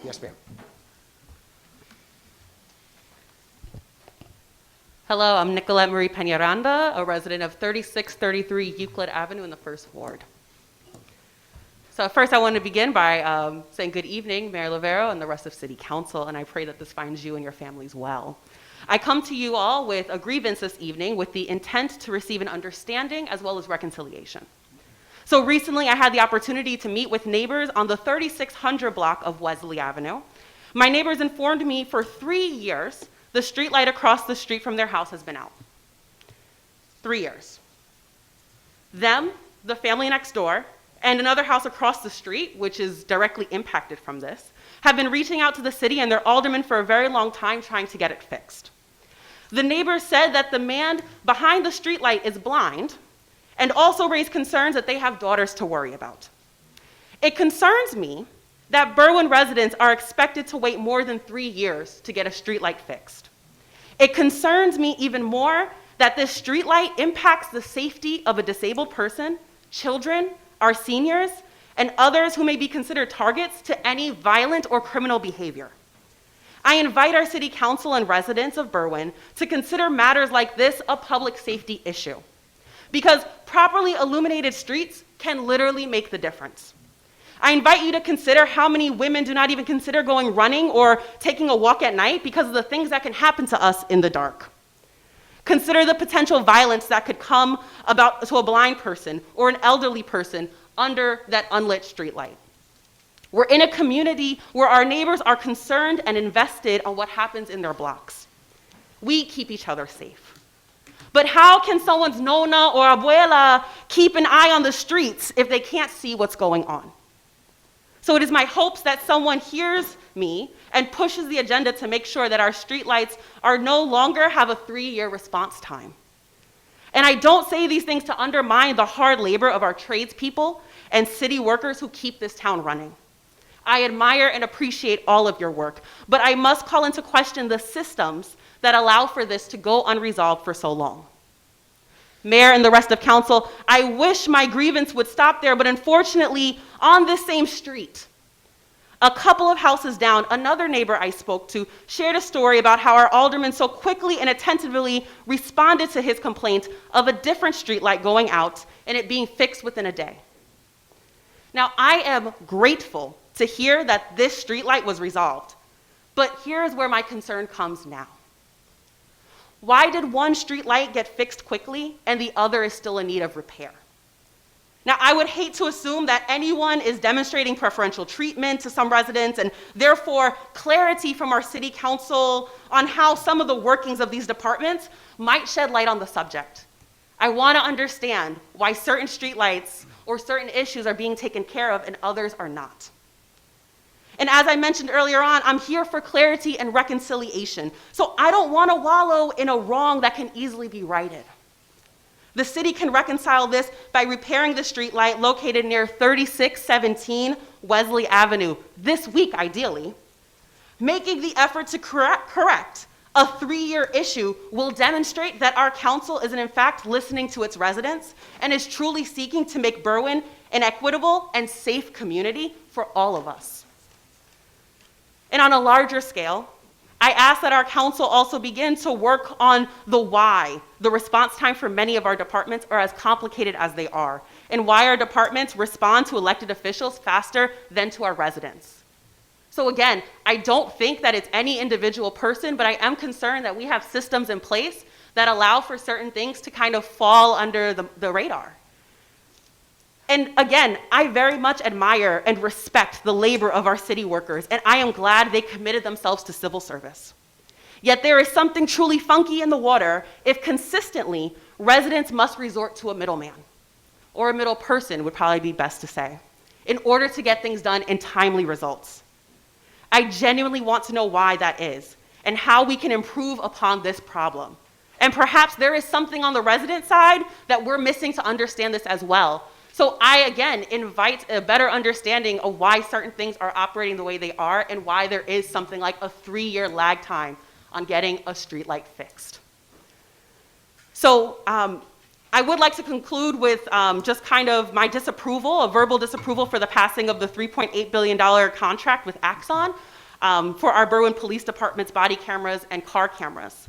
Yes, ma'am. Hello, I'm Nicolette Peñaranda, a resident of 3633 Euclid Avenue in the First Ward. So first I want to begin by saying good evening, Mayor Lavero and the rest of City Council, and I pray that this finds you and your families well. I come to you all with a grievance this evening with the intent to receive an understanding as well as reconciliation. So recently I had the opportunity to meet with neighbors on the 3600 block of Wesley Avenue. My neighbors informed me for 3 years the street light across the street from their house has been out. 3 years. Them, the family next door, and another house across the street, which is directly impacted from this, have been reaching out to the city and their alderman for a very long time trying to get it fixed. The neighbors said that the man behind the street light is blind and also raised concerns that they have daughters to worry about. It concerns me that Berwyn residents are expected to wait more than 3 years to get a streetlight fixed. It concerns me even more that this streetlight impacts the safety of a disabled person, children, our seniors, and others who may be considered targets to any violent or criminal behavior. I invite our City Council and residents of Berwyn to consider matters like this a public safety issue, because properly illuminated streets can literally make the difference. I invite you to consider how many women do not even consider going running or taking a walk at night because of the things that can happen to us in the dark. Consider the potential violence that could come about to a blind person or an elderly person under that unlit streetlight. We're in a community where our neighbors are concerned and invested on what happens in their blocks. We keep each other safe. But how can someone's nona or abuela keep an eye on the streets if they can't see what's going on? So it is my hopes that someone hears me and pushes the agenda to make sure that our streetlights are no longer have a 3-year response time. And I don't say these things to undermine the hard labor of our tradespeople and city workers who keep this town running. I admire and appreciate all of your work, but I must call into question the systems that allow for this to go unresolved for so long. Mayor and the rest of council, I wish my grievance would stop there, but unfortunately, on this same street, a couple of houses down, another neighbor I spoke to shared a story about how our alderman so quickly and attentively responded to his complaint of a different streetlight going out and it being fixed within a day. Now, I am grateful to hear that this streetlight was resolved, but here's where my concern comes now. Why did one street light get fixed quickly and the other is still in need of repair? Now, I would hate to assume that anyone is demonstrating preferential treatment to some residents and therefore clarity from our city council on how some of the workings of these departments might shed light on the subject. I want to understand why certain street lights or certain issues are being taken care of and others are not. And as I mentioned earlier on, I'm here for clarity and reconciliation. So I don't want to wallow in a wrong that can easily be righted. The city can reconcile this by repairing the street light located near 3617 Wesley Avenue this week, ideally. Making the effort to correct a 3-year issue will demonstrate that our council is in fact listening to its residents and is truly seeking to make Berwyn an equitable and safe community for all of us. And on a larger scale, I ask that our council also begin to work on the why the response time for many of our departments are as complicated as they are, and why our departments respond to elected officials faster than to our residents. So again, I don't think that it's any individual person, but I am concerned that we have systems in place that allow for certain things to kind of fall under the radar. And again, I very much admire and respect the labor of our city workers, and I am glad they committed themselves to civil service. Yet there is something truly funky in the water if consistently residents must resort to a middleman, or a middle person would probably be best to say, in order to get things done in timely results. I genuinely want to know why that is, and how we can improve upon this problem. And perhaps there is something on the resident side that we're missing to understand this as well. So I, again, invite a better understanding of why certain things are operating the way they are and why there is something like a 3-year lag time on getting a streetlight fixed. So I would like to conclude with just kind of my disapproval, a verbal disapproval for the passing of the $3.8 billion contract with Axon for our Berwyn Police Department's body cameras and car cameras.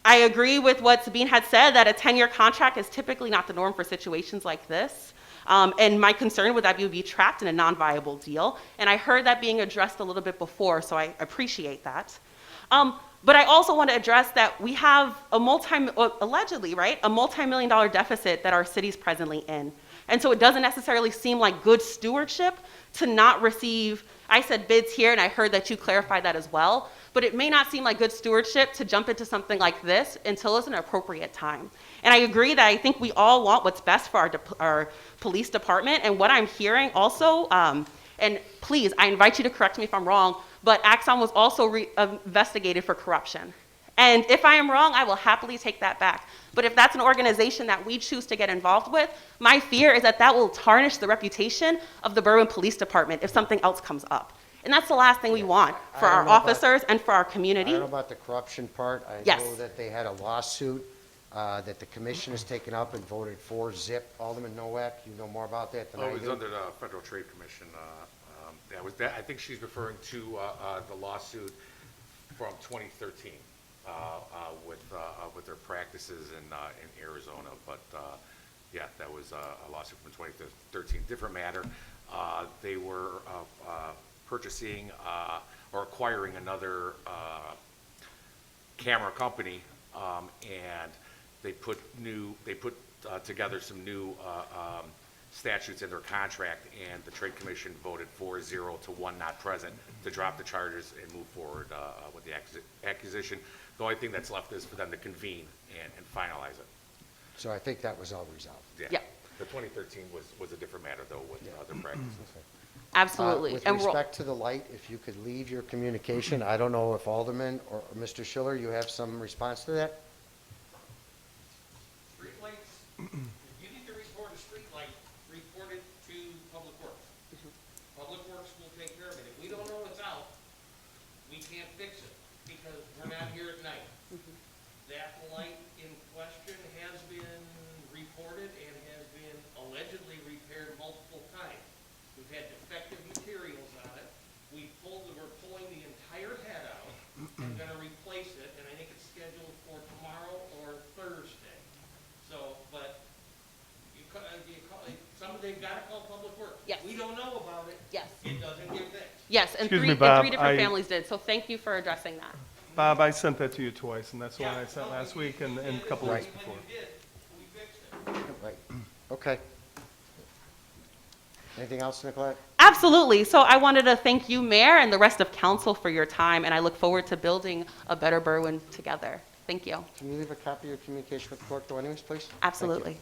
I agree with what Sabine had said, that a 10-year contract is typically not the norm for situations like this. And my concern would that we would be trapped in a non-viable deal. And I heard that being addressed a little bit before, so I appreciate that. But I also want to address that we have allegedly, right, a multi-million-dollar deficit that our city's presently in. And so it doesn't necessarily seem like good stewardship to not receive, I said bids here, and I heard that you clarified that as well, but it may not seem like good stewardship to jump into something like this until it's an appropriate time. And I agree that I think we all want what's best for our police department, and what I'm hearing also, and please, I invite you to correct me if I'm wrong, but Axon was also investigated for corruption. And if I am wrong, I will happily take that back. But if that's an organization that we choose to get involved with, my fear is that that will tarnish the reputation of the Berwyn Police Department if something else comes up. And that's the last thing we want for our officers and for our community. I don't know about the corruption part. I know that they had a lawsuit that the commission has taken up and voted for. Zip. Alderman Nowak, you know more about that than I do. It was under the Federal Trade Commission. I think she's referring to the lawsuit from 2013 with their practices in Arizona. But yeah, that was a lawsuit from 2013. Different matter. They were purchasing or acquiring another camera company, and they put together some new statutes in their contract, and the Trade Commission voted 4-0 to 1 not present to drop the charges and move forward with the acquisition. The only thing that's left is for them to convene and finalize it. So I think that was all resolved. Yeah. The 2013 was a different matter, though, with other practices. Absolutely. With respect to the light, if you could leave your communication, I don't know if Alderman or Mr. Schiller, you have some response to that? Street lights, if you need to report a street light, report it to Public Works. Public Works will take care of it. If we don't know it's out, we can't fix it because we're not here at night. That light in question has been reported and has been allegedly repaired multiple times. We've had defective materials on it. We're pulling the entire head out and gonna replace it, and I think it's scheduled for tomorrow or Thursday. So, but they've gotta call Public Works. Yes. We don't know about it. Yes. It doesn't get fixed. Yes, and Excuse three me, Bob, different families did, so thank you for addressing that. Bob, I sent that to you twice, and that's the one I sent last week and a couple weeks before. When you did, we fixed it. Right. Okay. Anything else, Nicolette? Absolutely. So I wanted to thank you, Mayor, and the rest of council for your time, and I look forward to building a better Berwyn together. Thank you. Can you leave a copy of your communication with the clerk, though, anyways, please? Thank you. Absolutely.